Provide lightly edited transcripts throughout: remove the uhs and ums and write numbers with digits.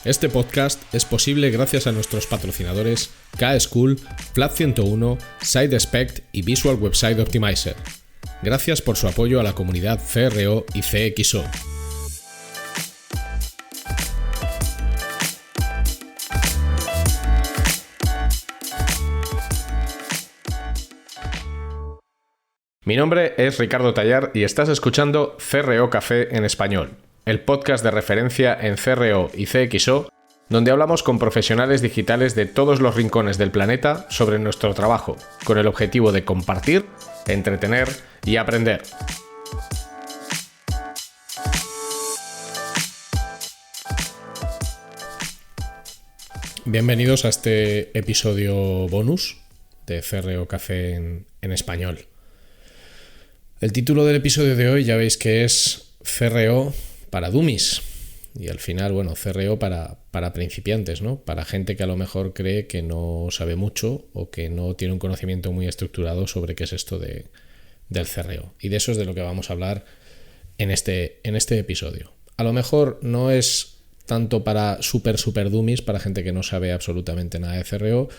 Este podcast es posible gracias a nuestros patrocinadores K-School, Flat 101, SideSpect y Visual Website Optimizer. Gracias por su apoyo a la comunidad CRO y CXO. Mi nombre es Ricardo Tallar y estás escuchando CRO Café en Español, el podcast de referencia en CRO y CXO, donde hablamos con profesionales digitales de todos los rincones del planeta sobre nuestro trabajo, con el objetivo de compartir, entretener y aprender. Bienvenidos a este episodio bonus de CRO Café en Español. El título del episodio de hoy ya veis que es CRO para dummies y al final, CRO para principiantes, ¿no? Para gente que a lo mejor cree que no sabe mucho o que no tiene un conocimiento muy estructurado sobre qué es esto del CRO. Y de eso es de lo que vamos a hablar en este episodio. A lo mejor no es tanto para super dummies, para gente que no sabe absolutamente nada de CRO,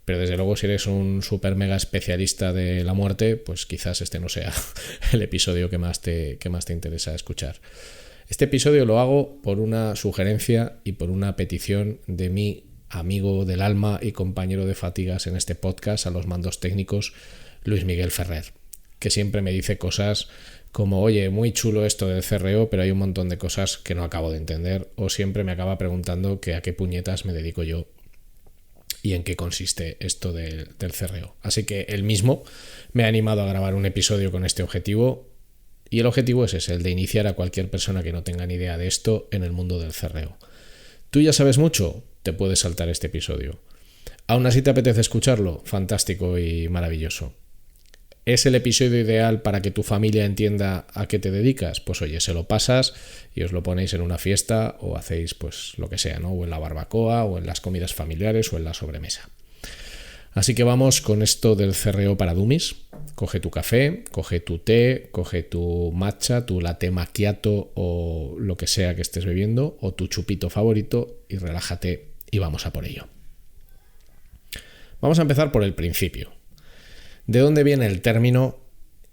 pero desde luego si eres un super mega especialista de la muerte, pues quizás este no sea el episodio que más te interesa escuchar. Este episodio lo hago por una sugerencia y por una petición de mi amigo del alma y compañero de fatigas en este podcast a los mandos técnicos, Luis Miguel Ferrer, que siempre me dice cosas como, oye, muy chulo esto del CRO, pero hay un montón de cosas que no acabo de entender, o siempre me acaba preguntando que a qué puñetas me dedico yo y en qué consiste esto del CRO. Así que él mismo me ha animado a grabar un episodio con este objetivo, y el objetivo es ese, el de iniciar a cualquier persona que no tenga ni idea de esto en el mundo del CRO. ¿Tú ya sabes mucho? Te puedes saltar este episodio. ¿Aún así te apetece escucharlo? Fantástico y maravilloso. ¿Es el episodio ideal para que tu familia entienda a qué te dedicas? Pues oye, se lo pasas y os lo ponéis en una fiesta o hacéis pues lo que sea, ¿no? O en la barbacoa o en las comidas familiares o en la sobremesa. Así que vamos con esto del CRO para dummies. Coge tu café, coge tu té, coge tu matcha, tu latte macchiato o lo que sea que estés bebiendo o tu chupito favorito y relájate y vamos a por ello. Vamos a empezar por el principio. ¿De dónde viene el término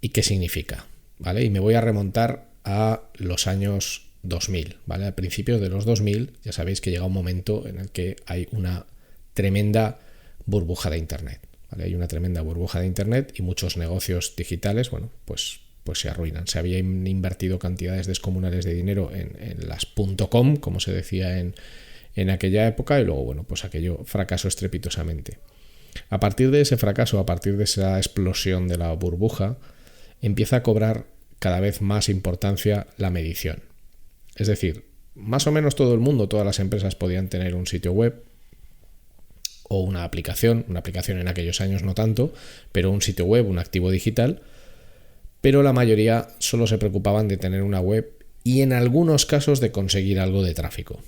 y qué significa? ¿Vale? Y me voy a remontar a los años 2000, ¿vale? A principios de los 2000 ya sabéis que llega un momento en el que hay una tremenda burbuja de Internet, ¿vale? Hay una tremenda burbuja de Internet y muchos negocios digitales, pues se arruinan. Se habían invertido cantidades descomunales de dinero en las .com, como se decía en aquella época, y luego, pues aquello fracasó estrepitosamente. A partir de ese fracaso, a partir de esa explosión de la burbuja, empieza a cobrar cada vez más importancia la medición. Es decir, más o menos todo el mundo, todas las empresas podían tener un sitio web o una aplicación en aquellos años no tanto, pero un sitio web, un activo digital, pero la mayoría solo se preocupaban de tener una web y en algunos casos de conseguir algo de tráfico,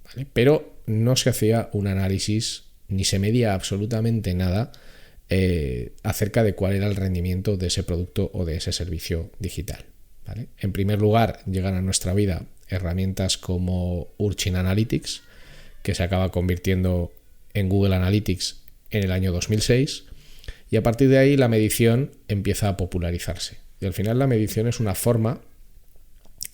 ¿vale? Pero no se hacía un análisis ni se medía absolutamente nada acerca de cuál era el rendimiento de ese producto o de ese servicio digital, ¿vale? En primer lugar, llegan a nuestra vida herramientas como Urchin Analytics, que se acaba convirtiendo en Google Analytics en el año 2006, y a partir de ahí la medición empieza a popularizarse. Y al final la medición es una forma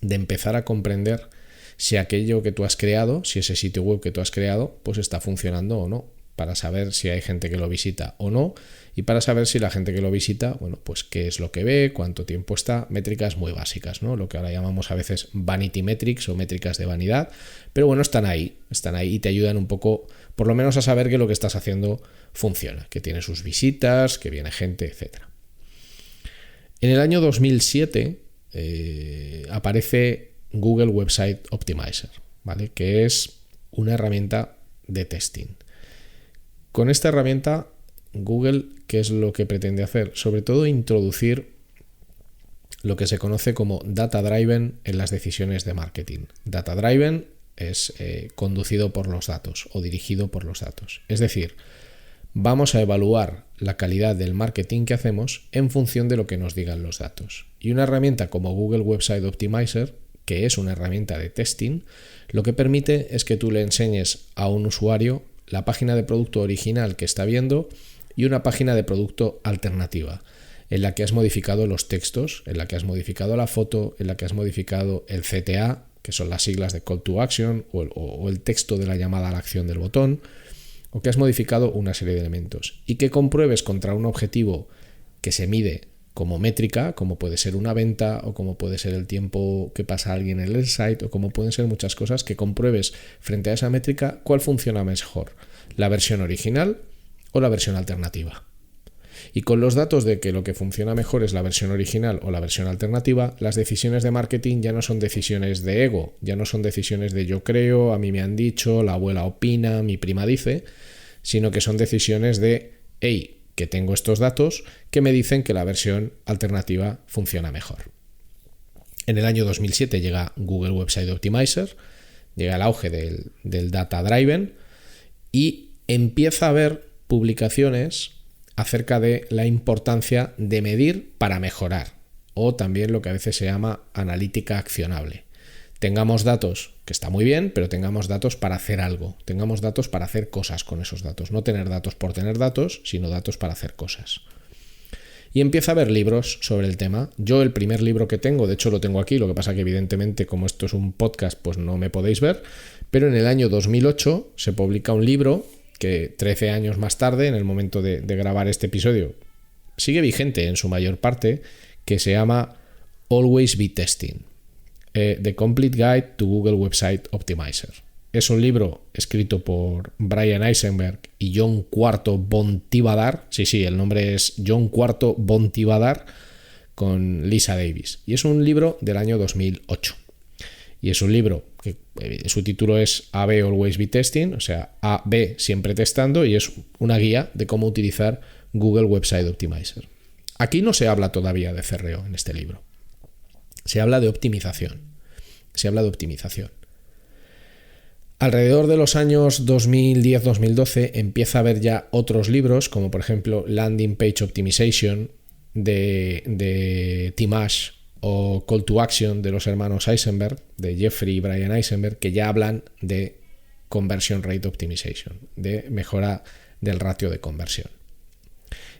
de empezar a comprender si aquello que tú has creado, si ese sitio web que tú has creado, pues está funcionando o no, para saber si hay gente que lo visita o no, y para saber si la gente que lo visita, pues qué es lo que ve, cuánto tiempo está, métricas muy básicas, ¿no? Lo que ahora llamamos a veces vanity metrics o métricas de vanidad, pero están ahí y te ayudan un poco, por lo menos a saber que lo que estás haciendo funciona, que tiene sus visitas, que viene gente, etc. En el año 2007 aparece Google Website Optimizer, ¿vale? Que es una herramienta de testing. Con esta herramienta, Google, ¿qué es lo que pretende hacer? Sobre todo introducir lo que se conoce como Data Driven en las decisiones de marketing. Data Driven es conducido por los datos o dirigido por los datos. Es decir, vamos a evaluar la calidad del marketing que hacemos en función de lo que nos digan los datos. Y una herramienta como Google Website Optimizer, que es una herramienta de testing, lo que permite es que tú le enseñes a un usuario la página de producto original que está viendo y una página de producto alternativa, en la que has modificado los textos, en la que has modificado la foto, en la que has modificado el CTA, que son las siglas de Call to Action, o el texto de la llamada a la acción del botón, o que has modificado una serie de elementos. Y que compruebes contra un objetivo que se mide como métrica, como puede ser una venta, o como puede ser el tiempo que pasa alguien en el site, o como pueden ser muchas cosas, que compruebes frente a esa métrica cuál funciona mejor, la versión original o la versión alternativa. Y con los datos de que lo que funciona mejor es la versión original o la versión alternativa, las decisiones de marketing ya no son decisiones de ego, ya no son decisiones de yo creo, a mí me han dicho, la abuela opina, mi prima dice, sino que son decisiones de, hey, que tengo estos datos que me dicen que la versión alternativa funciona mejor. En el año 2007 llega Google Website Optimizer, llega el auge del Data Driven y empieza a haber publicaciones acerca de la importancia de medir para mejorar, o también lo que a veces se llama analítica accionable. Tengamos datos, que está muy bien, pero tengamos datos para hacer algo, tengamos datos para hacer cosas con esos datos, no tener datos por tener datos, sino datos para hacer cosas. Y empieza a haber libros sobre el tema. Yo el primer libro que tengo, de hecho lo tengo aquí, lo que pasa que evidentemente como esto es un podcast pues no me podéis ver, pero en el año 2008 se publica un libro que 13 años más tarde, en el momento de grabar este episodio, sigue vigente en su mayor parte, que se llama Always Be Testing. The Complete Guide to Google Website Optimizer. Es un libro escrito por Brian Eisenberg y John IV von Tivadar. Sí, el nombre es John IV von Tivadar con Lisa Davis. Y es un libro del año 2008. Y es un libro que su título es AB Always Be Testing, o sea, AB siempre testando, y es una guía de cómo utilizar Google Website Optimizer. Aquí no se habla todavía de CRO en este libro. Se habla de optimización. Alrededor de los años 2010-2012 empieza a haber ya otros libros, como por ejemplo Landing Page Optimization de Tim Ash o Call to Action de los hermanos Eisenberg, de Jeffrey y Brian Eisenberg, que ya hablan de Conversion Rate Optimization, de mejora del ratio de conversión.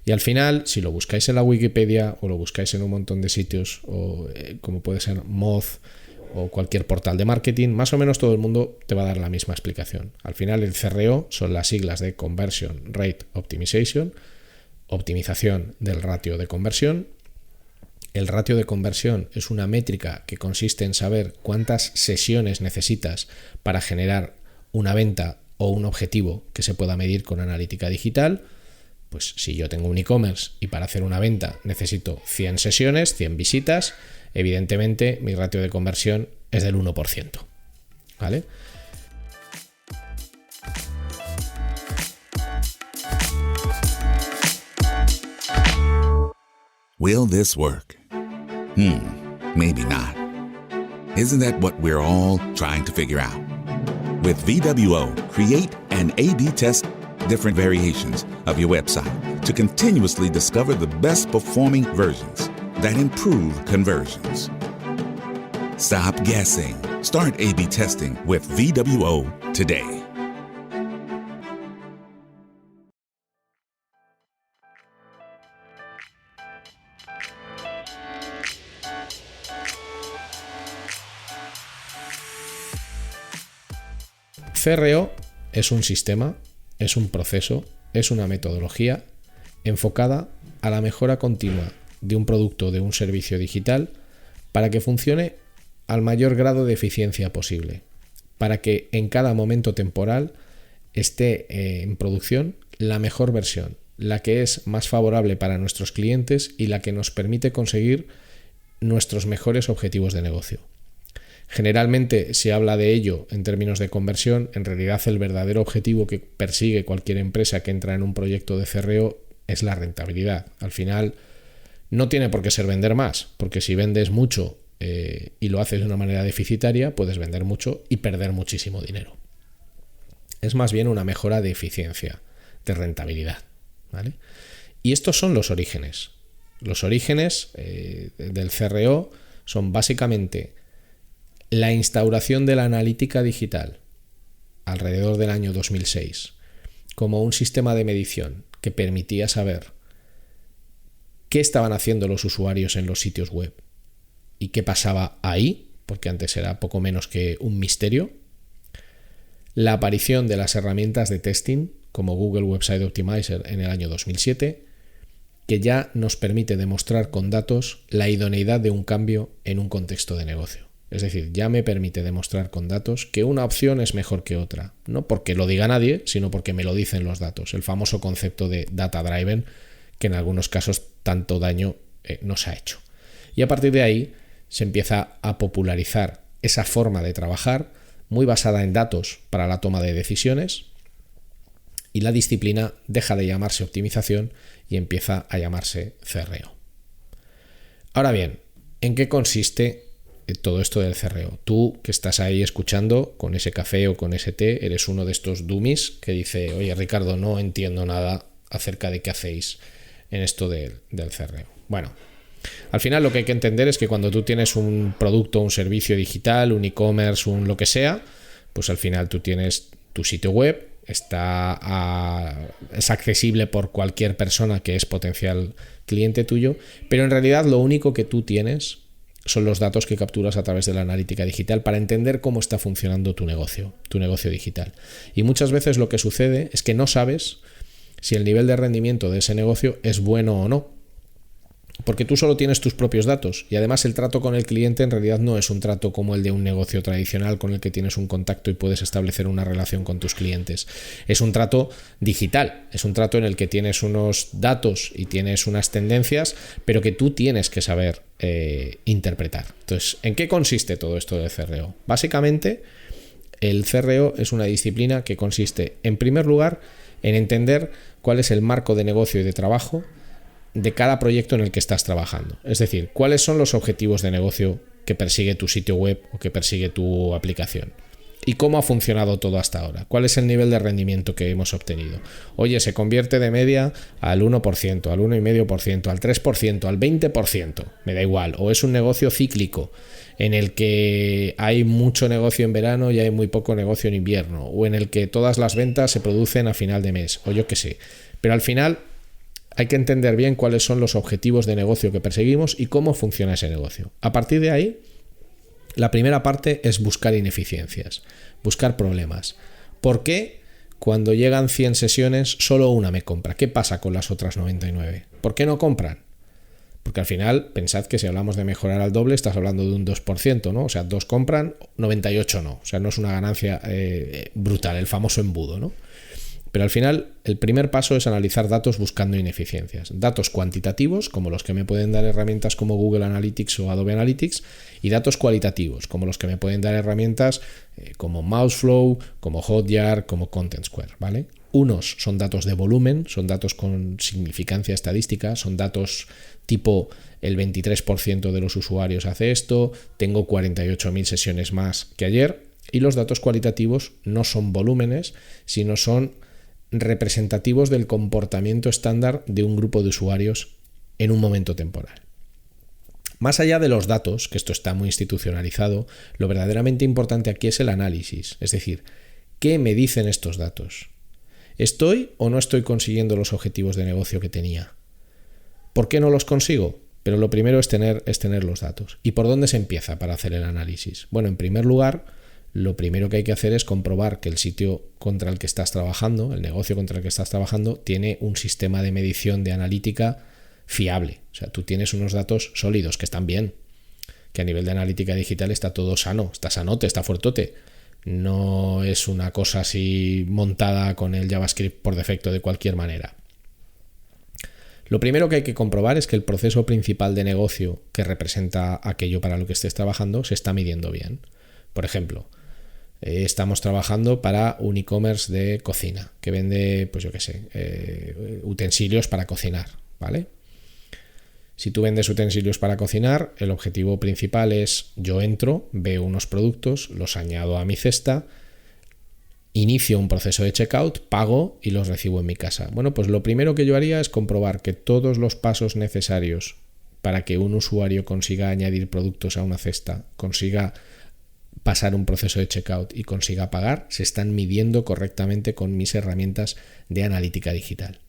Y al final, si lo buscáis en la Wikipedia o lo buscáis en un montón de sitios, o como puede ser Moz o cualquier portal de marketing, más o menos todo el mundo te va a dar la misma explicación. Al final el CRO son las siglas de Conversion Rate Optimization, optimización del ratio de conversión. El ratio de conversión es una métrica que consiste en saber cuántas sesiones necesitas para generar una venta o un objetivo que se pueda medir con analítica digital. Pues si yo tengo un e-commerce y para hacer una venta necesito 100 sesiones, 100 visitas, evidentemente mi ratio de conversión es del 1%. ¿Vale? Will this work? Maybe not. Isn't that what we're all trying to figure out? With VWO, create and A/B test different variations of your website to continuously discover the best performing versions that improve conversions. Stop guessing. Start A/B testing with VWO today. CRO es un sistema, es un proceso, es una metodología enfocada a la mejora continua de un producto o de un servicio digital para que funcione al mayor grado de eficiencia posible, para que en cada momento temporal esté en producción la mejor versión, la que es más favorable para nuestros clientes y la que nos permite conseguir nuestros mejores objetivos de negocio. Generalmente se habla de ello en términos de conversión. En realidad el verdadero objetivo que persigue cualquier empresa que entra en un proyecto de CRO es la rentabilidad. Al final no tiene por qué ser vender más, porque si vendes mucho y lo haces de una manera deficitaria, puedes vender mucho y perder muchísimo dinero. Es más bien una mejora de eficiencia, de rentabilidad, ¿vale? Y estos son los orígenes. Los orígenes del CRO son básicamente La instauración de la analítica digital alrededor del año 2006 como un sistema de medición que permitía saber qué estaban haciendo los usuarios en los sitios web y qué pasaba ahí, porque antes era poco menos que un misterio. La aparición de las herramientas de testing como Google Website Optimizer en el año 2007, que ya nos permite demostrar con datos la idoneidad de un cambio en un contexto de negocio. Es decir, ya me permite demostrar con datos que una opción es mejor que otra, no porque lo diga nadie, sino porque me lo dicen los datos. El famoso concepto de data driven, que en algunos casos tanto daño nos ha hecho. Y a partir de ahí se empieza a popularizar esa forma de trabajar muy basada en datos para la toma de decisiones, y la disciplina deja de llamarse optimización y empieza a llamarse CRO. Ahora bien, ¿en qué consiste todo esto del CRO? Tú que estás ahí escuchando con ese café o con ese té, eres uno de estos dummies que dice: oye, Ricardo, no entiendo nada acerca de qué hacéis en esto del CRO. Bueno, al final lo que hay que entender es que cuando tú tienes un producto, un servicio digital, un e-commerce, un lo que sea, pues al final tú tienes tu sitio web, es accesible por cualquier persona que es potencial cliente tuyo, pero en realidad lo único que tú tienes son los datos que capturas a través de la analítica digital para entender cómo está funcionando tu negocio digital. Y muchas veces lo que sucede es que no sabes si el nivel de rendimiento de ese negocio es bueno o no, porque tú solo tienes tus propios datos, y además el trato con el cliente en realidad no es un trato como el de un negocio tradicional con el que tienes un contacto y puedes establecer una relación con tus clientes. Es un trato digital, es un trato en el que tienes unos datos y tienes unas tendencias, pero que tú tienes que saber interpretar. Entonces, ¿en qué consiste todo esto del CRO? Básicamente, el CRO es una disciplina que consiste, en primer lugar, en entender cuál es el marco de negocio y de trabajo de cada proyecto en el que estás trabajando. Es decir, cuáles son los objetivos de negocio que persigue tu sitio web o que persigue tu aplicación. ¿Y cómo ha funcionado todo hasta ahora? ¿Cuál es el nivel de rendimiento que hemos obtenido? Oye, se convierte de media al 1%, al 1,5%, al 3%, al 20%. Me da igual. O es un negocio cíclico en el que hay mucho negocio en verano y hay muy poco negocio en invierno. O en el que todas las ventas se producen a final de mes. O yo qué sé. Pero al final hay que entender bien cuáles son los objetivos de negocio que perseguimos y cómo funciona ese negocio. A partir de ahí, la primera parte es buscar ineficiencias, buscar problemas. ¿Por qué cuando llegan 100 sesiones solo una me compra? ¿Qué pasa con las otras 99? ¿Por qué no compran? Porque al final, pensad que si hablamos de mejorar al doble, estás hablando de un 2%, ¿no? O sea, 2 compran, 98 no. O sea, no es una ganancia brutal, el famoso embudo, ¿no? Pero al final, el primer paso es analizar datos buscando ineficiencias. Datos cuantitativos, como los que me pueden dar herramientas como Google Analytics o Adobe Analytics, y datos cualitativos, como los que me pueden dar herramientas como Mouseflow, como Hotjar, como Content Square, ¿vale? Unos son datos de volumen, son datos con significancia estadística, son datos tipo el 23% de los usuarios hace esto, tengo 48.000 sesiones más que ayer, y los datos cualitativos no son volúmenes, sino son representativos del comportamiento estándar de un grupo de usuarios en un momento temporal. Más allá de los datos, que esto está muy institucionalizado, lo verdaderamente importante aquí es el análisis, es decir, ¿qué me dicen estos datos? ¿Estoy o no estoy consiguiendo los objetivos de negocio que tenía? ¿Por qué no los consigo? Pero lo primero es tener los datos. ¿Y por dónde se empieza para hacer el análisis? Bueno, en primer lugar, lo primero que hay que hacer es comprobar que el sitio contra el que estás trabajando, el negocio contra el que estás trabajando, tiene un sistema de medición de analítica fiable. O sea, tú tienes unos datos sólidos que están bien, que a nivel de analítica digital está todo sano, está sanote, está fuertote. No es una cosa así montada con el JavaScript por defecto de cualquier manera. Lo primero que hay que comprobar es que el proceso principal de negocio que representa aquello para lo que estés trabajando se está midiendo bien. Por ejemplo, estamos trabajando para un e-commerce de cocina que vende, pues yo qué sé, utensilios para cocinar, ¿vale? Si tú vendes utensilios para cocinar, el objetivo principal es: yo entro, veo unos productos, los añado a mi cesta, inicio un proceso de checkout, pago y los recibo en mi casa. Bueno, pues lo primero que yo haría es comprobar que todos los pasos necesarios para que un usuario consiga añadir productos a una cesta, consiga pasar un proceso de checkout y consiga pagar, se están midiendo correctamente con mis herramientas de analítica digital.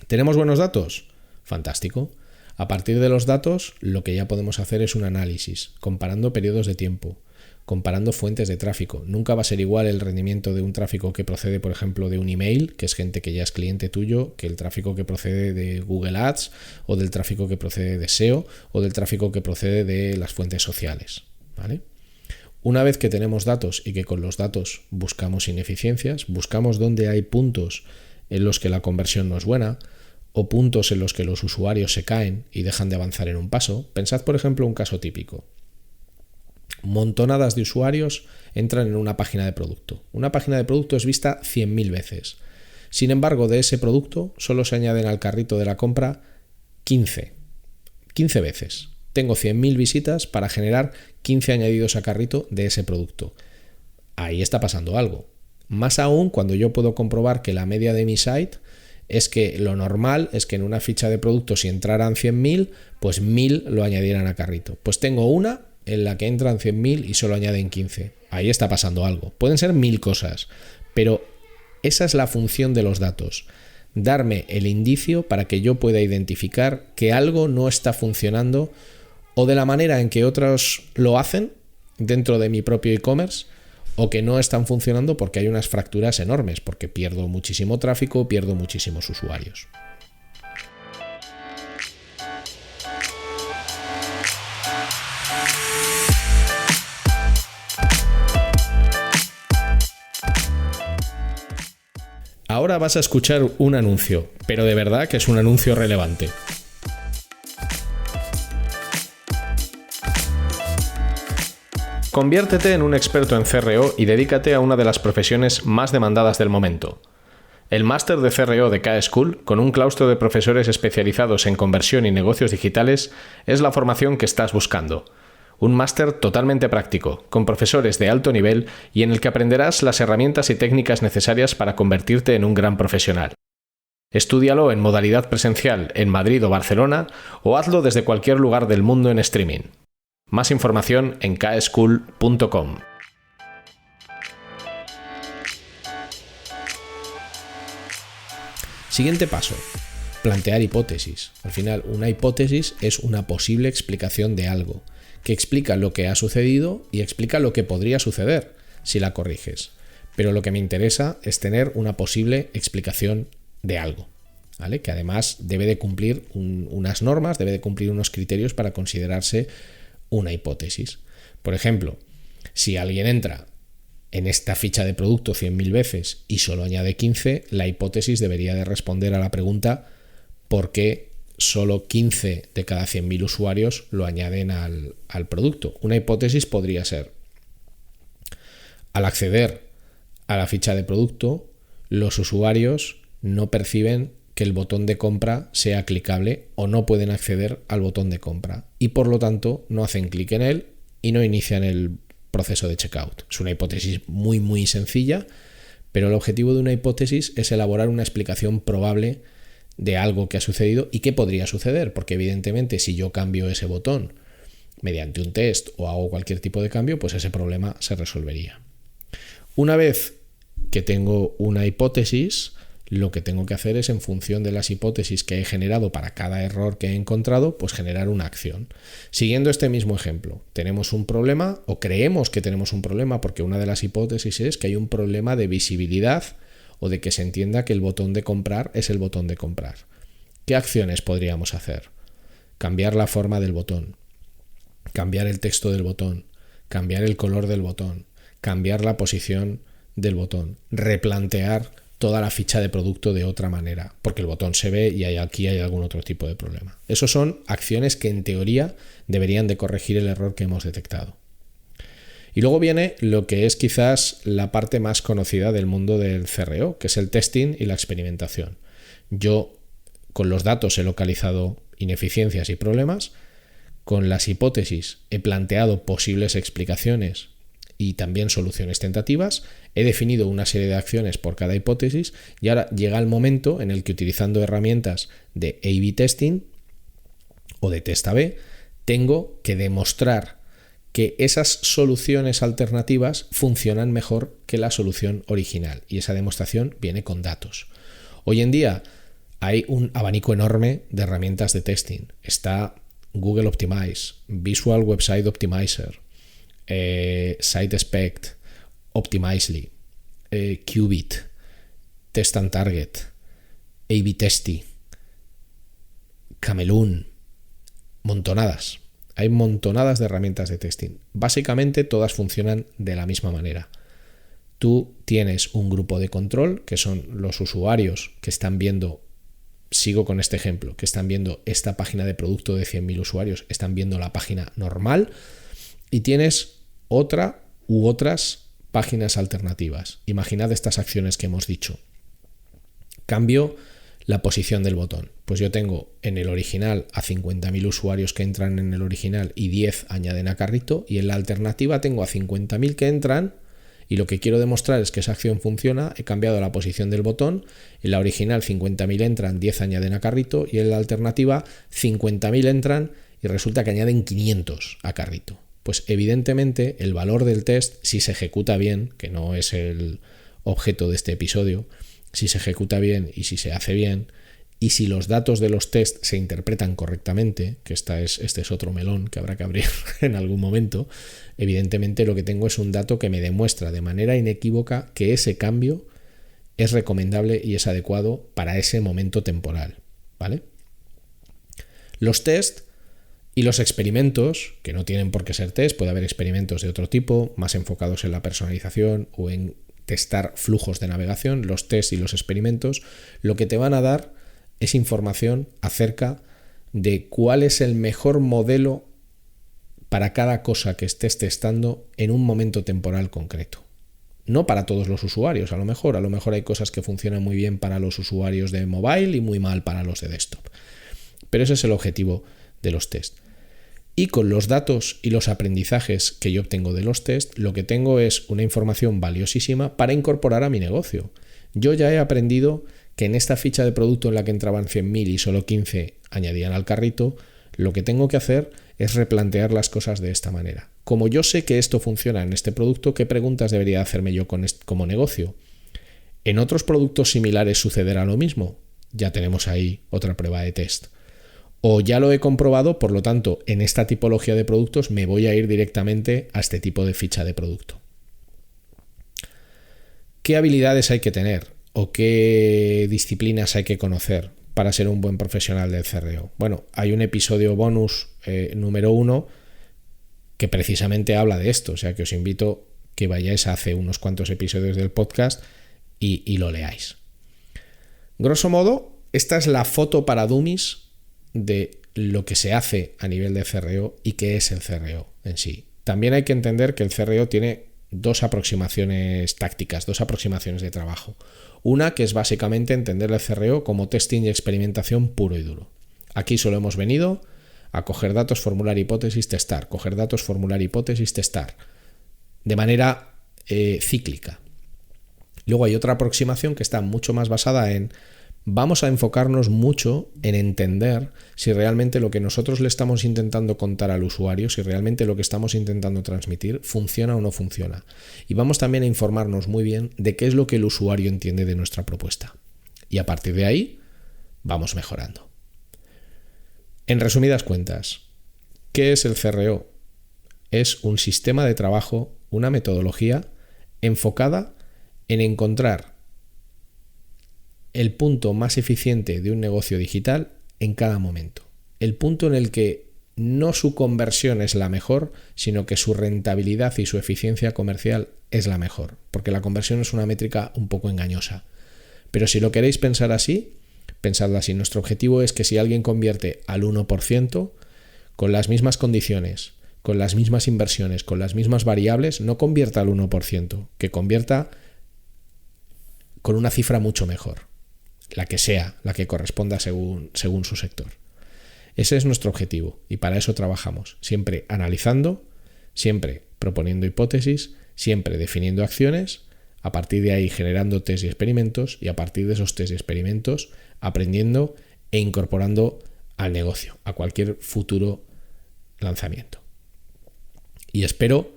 ¿Tenemos buenos datos? Fantástico. A partir de los datos, lo que ya podemos hacer es un análisis, comparando periodos de tiempo, comparando fuentes de tráfico. Nunca va a ser igual el rendimiento de un tráfico que procede, por ejemplo, de un email, que es gente que ya es cliente tuyo, que el tráfico que procede de Google Ads, o del tráfico que procede de SEO, o del tráfico que procede de las fuentes sociales, ¿vale? Una vez que tenemos datos y que con los datos buscamos ineficiencias, buscamos dónde hay puntos en los que la conversión no es buena, o puntos en los que los usuarios se caen y dejan de avanzar en un paso. Pensad, por ejemplo, un caso típico. Montonadas de usuarios entran en una página de producto. Una página de producto es vista 100.000 veces. Sin embargo, de ese producto solo se añaden al carrito de la compra 15 veces. Tengo 100.000 visitas para generar 15 añadidos a carrito de ese producto. Ahí está pasando algo. Más aún cuando yo puedo comprobar que la media de mi site es que lo normal es que en una ficha de producto, si entraran 100.000, pues 1.000 lo añadieran a carrito. Pues tengo una en la que entran 100.000 y solo añaden 15. Ahí está pasando algo. Pueden ser 1.000 cosas, pero esa es la función de los datos. Darme el indicio para que yo pueda identificar que algo no está funcionando o de la manera en que otros lo hacen dentro de mi propio e-commerce, o que no están funcionando porque hay unas fracturas enormes, porque pierdo muchísimo tráfico, pierdo muchísimos usuarios. Ahora vas a escuchar un anuncio, pero de verdad que es un anuncio relevante. Conviértete en un experto en CRO y dedícate a una de las profesiones más demandadas del momento. El máster de CRO de K-School, con un claustro de profesores especializados en conversión y negocios digitales, es la formación que estás buscando. Un máster totalmente práctico, con profesores de alto nivel y en el que aprenderás las herramientas y técnicas necesarias para convertirte en un gran profesional. Estúdialo en modalidad presencial en Madrid o Barcelona o hazlo desde cualquier lugar del mundo en streaming. Más información en kschool.com. Siguiente paso. Plantear hipótesis. Al final, una hipótesis es una posible explicación de algo, que explica lo que ha sucedido y explica lo que podría suceder si la corriges. Pero lo que me interesa es tener una posible explicación de algo, ¿vale? Que además debe de cumplir unas normas, debe de cumplir unos criterios para considerarse una hipótesis. Por ejemplo, si alguien entra en esta ficha de producto 100.000 veces y solo añade 15, la hipótesis debería de responder a la pregunta ¿por qué solo 15 de cada 100.000 usuarios lo añaden al producto? Una hipótesis podría ser: al acceder a la ficha de producto, los usuarios no perciben que el botón de compra sea clicable o no pueden acceder al botón de compra y por lo tanto no hacen clic en él y no inician el proceso de checkout. Es una hipótesis muy muy sencilla, pero el objetivo de una hipótesis es elaborar una explicación probable de algo que ha sucedido y qué podría suceder, porque evidentemente si yo cambio ese botón mediante un test o hago cualquier tipo de cambio, pues ese problema se resolvería. Una vez que tengo una hipótesis, lo que tengo que hacer es, en función de las hipótesis que he generado para cada error que he encontrado, pues generar una acción. Siguiendo este mismo ejemplo, tenemos un problema o creemos que tenemos un problema porque una de las hipótesis es que hay un problema de visibilidad o de que se entienda que el botón de comprar es el botón de comprar. ¿Qué acciones podríamos hacer? Cambiar la forma del botón, cambiar el texto del botón, cambiar el color del botón, cambiar la posición del botón, replantear toda la ficha de producto de otra manera, porque el botón se ve y aquí hay algún otro tipo de problema. Esas son acciones que en teoría deberían de corregir el error que hemos detectado. Y luego viene lo que es quizás la parte más conocida del mundo del CRO, que es el testing y la experimentación. Yo con los datos he localizado ineficiencias y problemas, con las hipótesis he planteado posibles explicaciones y también soluciones tentativas, he definido una serie de acciones por cada hipótesis y ahora llega el momento en el que, utilizando herramientas de A/B testing o de test A/B, tengo que demostrar que esas soluciones alternativas funcionan mejor que la solución original, y esa demostración viene con datos. Hoy en día hay un abanico enorme de herramientas de testing. Está Google Optimize, Visual Website Optimizer, SiteSpect, Optimizely, Qubit, Test and Target, A/B Testy, Camelun, montonadas. Hay montonadas de herramientas de testing. Básicamente todas funcionan de la misma manera. Tú tienes un grupo de control, que son los usuarios que están viendo, sigo con este ejemplo, que están viendo esta página de producto de 100.000 usuarios, están viendo la página normal, y tienes otra u otras páginas alternativas. Imaginad estas acciones que hemos dicho. Cambio la posición del botón. Pues yo tengo en el original a 50.000 usuarios que entran en el original y 10 añaden a carrito, y en la alternativa tengo a 50.000 que entran y lo que quiero demostrar es que esa acción funciona. He cambiado la posición del botón. En la original 50.000 entran, 10 añaden a carrito, y en la alternativa 50.000 entran y resulta que añaden 500 a carrito. Pues evidentemente el valor del test, si se ejecuta bien, que no es el objeto de este episodio, si se ejecuta bien y si se hace bien, y si los datos de los test se interpretan correctamente, que este es otro melón que habrá que abrir en algún momento, evidentemente lo que tengo es un dato que me demuestra de manera inequívoca que ese cambio es recomendable y es adecuado para ese momento temporal, ¿vale? Los test y los experimentos, que no tienen por qué ser test, puede haber experimentos de otro tipo, más enfocados en la personalización o en testar flujos de navegación. Los test y los experimentos lo que te van a dar es información acerca de cuál es el mejor modelo para cada cosa que estés testando en un momento temporal concreto. No para todos los usuarios, a lo mejor hay cosas que funcionan muy bien para los usuarios de mobile y muy mal para los de desktop. Pero ese es el objetivo de los test. Y con los datos y los aprendizajes que yo obtengo de los test, lo que tengo es una información valiosísima para incorporar a mi negocio. Yo ya he aprendido que en esta ficha de producto en la que entraban 100.000 y solo 15 añadían al carrito, lo que tengo que hacer es replantear las cosas de esta manera. Como yo sé que esto funciona en este producto, ¿qué preguntas debería hacerme yo como negocio? ¿En otros productos similares sucederá lo mismo? Ya tenemos ahí otra prueba de test. O ya lo he comprobado, por lo tanto, en esta tipología de productos me voy a ir directamente a este tipo de ficha de producto. ¿Qué habilidades hay que tener o qué disciplinas hay que conocer para ser un buen profesional del CRO? Bueno, hay un episodio bonus número 1 que precisamente habla de esto, o sea que os invito que vayáis hace unos cuantos episodios del podcast y lo leáis. Grosso modo, esta es la foto para dummies de lo que se hace a nivel de CRO y qué es el CRO en sí. También hay que entender que el CRO tiene dos aproximaciones tácticas, dos aproximaciones de trabajo. Una que es básicamente entender el CRO como testing y experimentación puro y duro. Aquí solo hemos venido a coger datos, formular hipótesis, testar, coger datos, formular hipótesis, testar, de manera cíclica. Luego hay otra aproximación que está mucho más basada en vamos a enfocarnos mucho en entender si realmente lo que nosotros le estamos intentando contar al usuario, si realmente lo que estamos intentando transmitir funciona o no funciona. Y vamos también a informarnos muy bien de qué es lo que el usuario entiende de nuestra propuesta. Y a partir de ahí vamos mejorando. En resumidas cuentas, ¿qué es el CRO? Es un sistema de trabajo, una metodología enfocada en encontrar el punto más eficiente de un negocio digital en cada momento. El punto en el que no su conversión es la mejor, sino que su rentabilidad y su eficiencia comercial es la mejor, porque la conversión es una métrica un poco engañosa. Pero si lo queréis pensar así, pensadlo así. Nuestro objetivo es que si alguien convierte al 1%, con las mismas condiciones, con las mismas inversiones, con las mismas variables, no convierta al 1%, que convierta con una cifra mucho mejor. La que sea, la que corresponda según su sector. Ese es nuestro objetivo y para eso trabajamos, siempre analizando, siempre proponiendo hipótesis, siempre definiendo acciones, a partir de ahí generando test y experimentos y a partir de esos test y experimentos aprendiendo e incorporando al negocio, a cualquier futuro lanzamiento. Y espero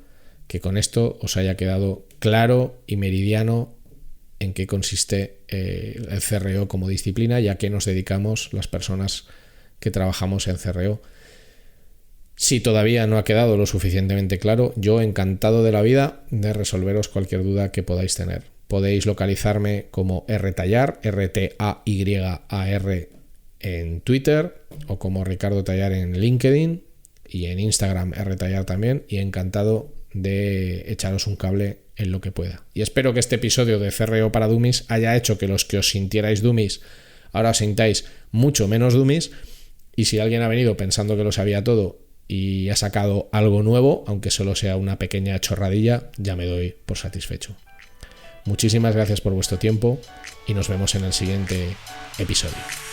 que con esto os haya quedado claro y meridiano en qué consiste el CRO como disciplina y a qué nos dedicamos las personas que trabajamos en CRO. Si todavía no ha quedado lo suficientemente claro, yo encantado de la vida de resolveros cualquier duda que podáis tener. Podéis localizarme como rtallar, RTAYAR en Twitter, o como Ricardo Tallar en LinkedIn y en Instagram rtallar también, y encantado de echaros un cable en lo que pueda. Y espero que este episodio de CRO para Dummies haya hecho que los que os sintierais dummies ahora os sintáis mucho menos dummies, y si alguien ha venido pensando que lo sabía todo y ha sacado algo nuevo, aunque solo sea una pequeña chorradilla, ya me doy por satisfecho. Muchísimas gracias por vuestro tiempo y nos vemos en el siguiente episodio.